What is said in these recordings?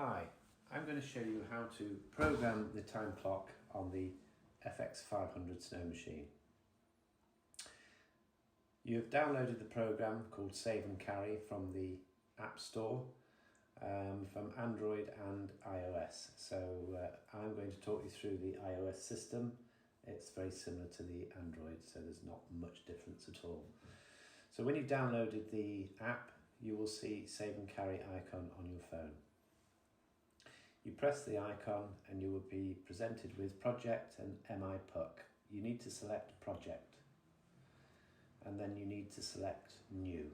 Hi, I'm going to show you how to program the time clock on the FX500 snow machine. You have downloaded the program called Save and Carry from the App Store from Android and iOS. So I'm going to talk you through the iOS system. It's very similar to the Android, so there's not much difference at all. So when you've downloaded the app, you will see Save and Carry icon on your phone. You press the icon and you will be presented with Project and MIPUC. You need to select Project and then you need to select New.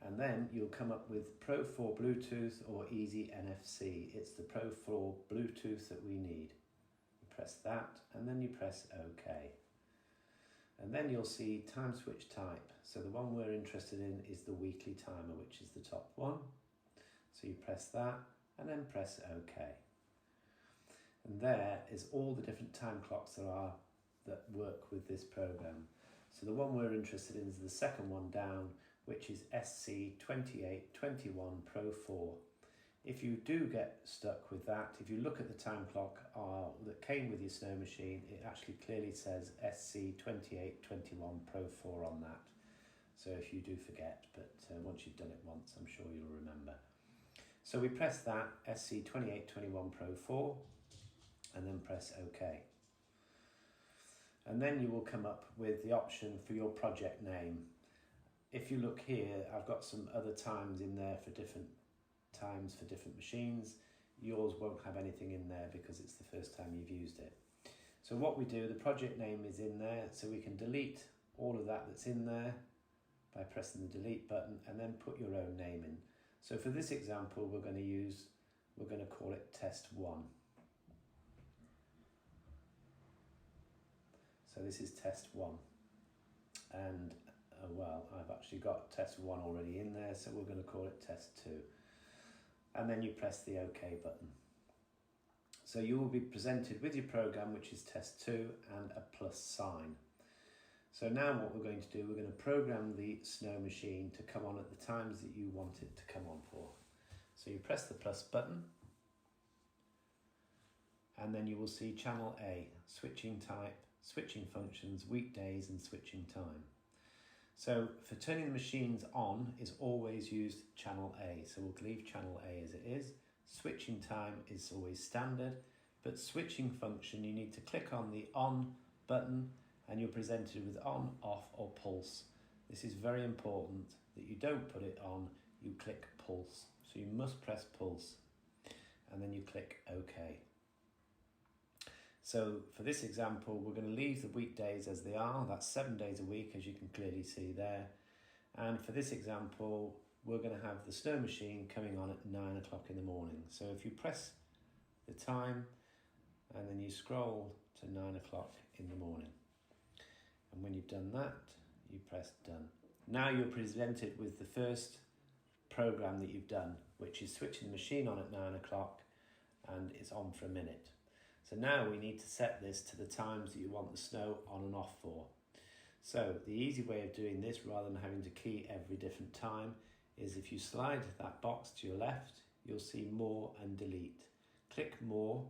And then you'll come up with Pro 4 Bluetooth or Easy NFC. It's the Pro 4 Bluetooth that we need. You press that and then you press OK. And then you'll see time switch type. So the one we're interested in is the weekly timer, which is the top one. So you press that and then press OK. And there is all the different time clocks there are that work with this program. So the one we're interested in is the second one down, which is SC2821 Pro 4. If you do get stuck with that, if you look at the time clock that came with your snow machine, it actually clearly says SC2821 Pro 4 on that. So if you do forget, but once you've done it once, I'm sure you'll remember. So we press that, SC2821 Pro 4, and then press OK. And then you will come up with the option for your project name. If you look here, I've got some other times in there for different times for different machines. Yours won't have anything in there because it's the first time you've used it. So what we do, the project name is in there, so we can delete all of that that's in there by pressing the delete button and then put your own name in. So for this example, we're going to call it test 1. So this is test 1. And well, I've actually got test 1 already in there, so we're going to call it test 2. And then you press the OK button. So you will be presented with your program, which is test 2 and a plus sign. So now what we're going to do, we're going to program the snow machine to come on at the times that you want it to come on for. So you press the plus button and then you will see channel A, switching type, switching functions, weekdays and switching time. So for turning the machines on is always used channel A. So we'll leave channel A as it is. Switching time is always standard, but switching function, you need to click on the on button and you're presented with on, off or pulse. This is very important that you don't put it on, you click pulse. So you must press pulse and then you click OK. So for this example, we're going to leave the weekdays as they are. That's 7 days a week, as you can clearly see there. And for this example, we're going to have the snow machine coming on at 9 o'clock in the morning. So if you press the time and then you scroll to 9 o'clock in the morning. And when you've done that, you press done. Now you're presented with the first program that you've done, which is switching the machine on at 9 o'clock and it's on for a minute. So now we need to set this to the times that you want the snow on and off for. So the easy way of doing this, rather than having to key every different time, is if you slide that box to your left, you'll see more and delete. Click more,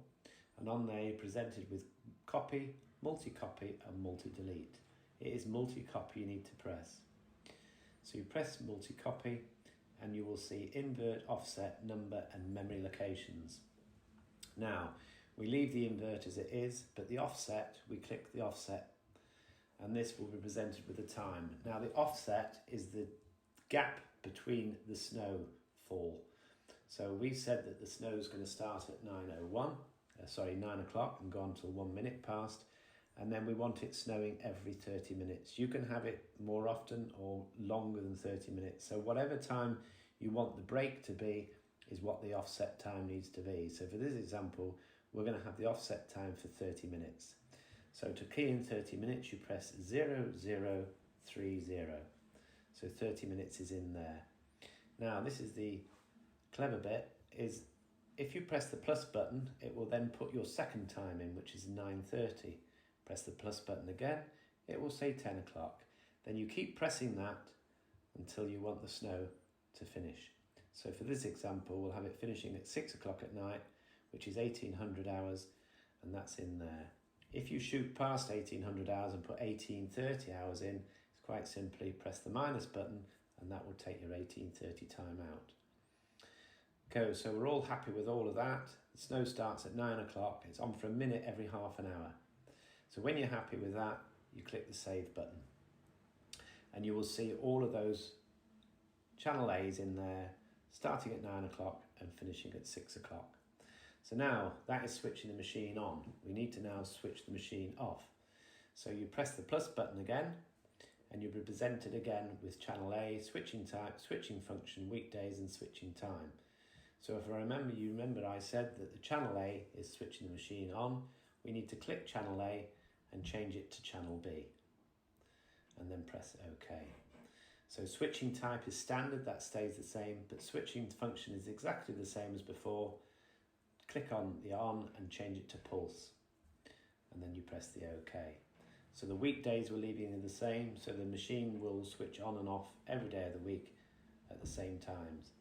and on there you're presented with copy, multi-copy and multi-delete. It is multi-copy you need to press. So you press multi-copy and you will see invert, offset, number and memory locations. Now, we leave the invert as it is, but the offset, we click the offset, and this will be presented with the time. Now, the offset is the gap between the snowfall. So we've said that the snow is going to start at 9 o'clock and go on till 1 minute past, and then we want it snowing every 30 minutes. You can have it more often or longer than 30 minutes. So whatever time you want the break to be is what the offset time needs to be. So for this example, we're going to have the offset time for 30 minutes. So to key in 30 minutes, you press 0030. So 30 minutes is in there. Now, this is the clever bit, is if you press the plus button, it will then put your second time in, which is 9:30. Press the plus button again, it will say 10 o'clock. Then you keep pressing that until you want the snow to finish. So for this example, we'll have it finishing at 6 o'clock at night, which is 1800 hours, and that's in there. If you shoot past 1800 hours and put 1830 hours in, it's quite simply press the minus button and that will take your 1830 time out. Okay, so we're all happy with all of that. The snow starts at 9 o'clock. It's on for a minute every half an hour. So when you're happy with that, you click the save button. And you will see all of those channel A's in there, starting at 9 o'clock and finishing at 6 o'clock. So now that is switching the machine on. We need to now switch the machine off. So you press the plus button again, and you'll be presented again with channel A, switching type, switching function, weekdays and switching time. So if I remember, I said that the channel A is switching the machine on. We need to click channel A and change it to channel B. And then press OK. So switching type is standard, that stays the same, but switching function is exactly the same as before. Click on the on and change it to pulse. And then you press the OK. So the weekdays we're leaving the same, so the machine will switch on and off every day of the week at the same times.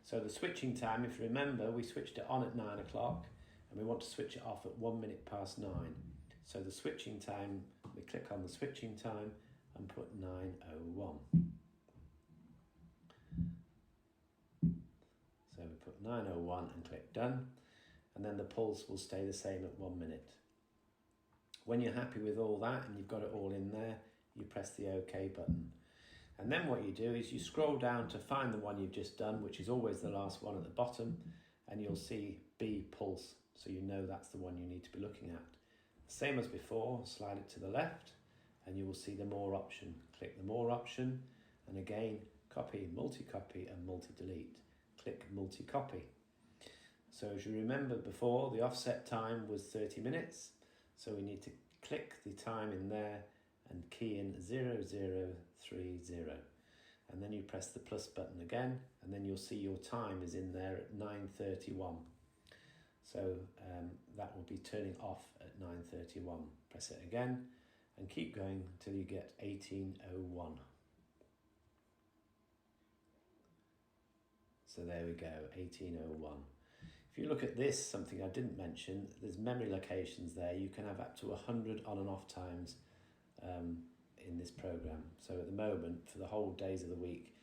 So the switching time, if you remember, we switched it on at 9 o'clock and we want to switch it off at 1 minute past 9. So the switching time, we click on the switching time and put 9:01. So we put 9:01 and click done, and then the pulse will stay the same at 1 minute. When you're happy with all that and you've got it all in there, you press the OK button. And then what you do is you scroll down to find the one you've just done, which is always the last one at the bottom, and you'll see B pulse, so you know that's the one you need to be looking at. Same as before, slide it to the left and you will see the more option. Click the more option, and again, copy, multi-copy and multi-delete. Click multi-copy. So as you remember before, the offset time was 30 minutes. So we need to click the time in there and key in 0030. And then you press the plus button again, and then you'll see your time is in there at 9:31. So that will be turning off at 9:31. Press it again and keep going until you get 18:01. So there we go, 18:01. If you look at this, something I didn't mention, there's memory locations there. You can have up to 100 on and off times in this program. So at the moment, for the whole days of the week,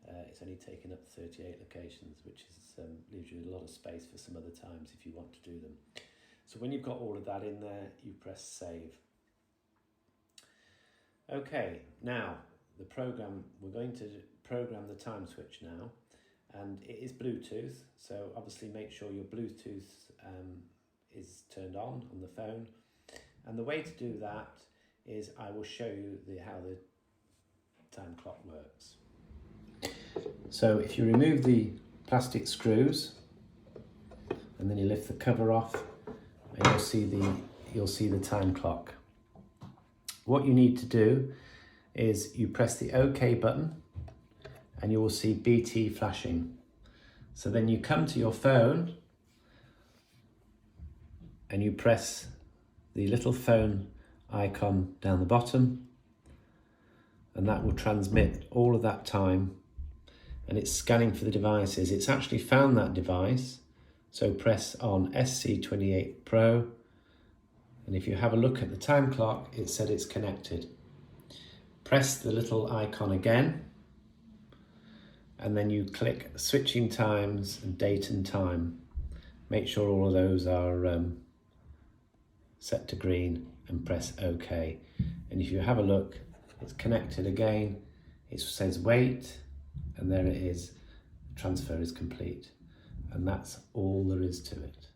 it's only taken up 38 locations, which is, leaves you a lot of space for some other times if you want to do them. So when you've got all of that in there, you press save. Okay, now the program, we're going to program the time switch now, and it is Bluetooth, so obviously make sure your Bluetooth is turned on the phone. And the way to do that is I will show you how the time clock works. So if you remove the plastic screws and then you lift the cover off, and you'll see the time clock. What you need to do is you press the OK button and you will see BT flashing. So then you come to your phone and you press the little phone icon down the bottom, and that will transmit all of that time, and it's scanning for the devices. It's actually found that device, so press on SC28 Pro, and if you have a look at the time clock, it said it's connected. Press the little icon again, and then you click switching times and date and time. Make sure all of those are set to green and press OK. And if you have a look, it's connected again. It says wait, and there it is. Transfer is complete. And that's all there is to it.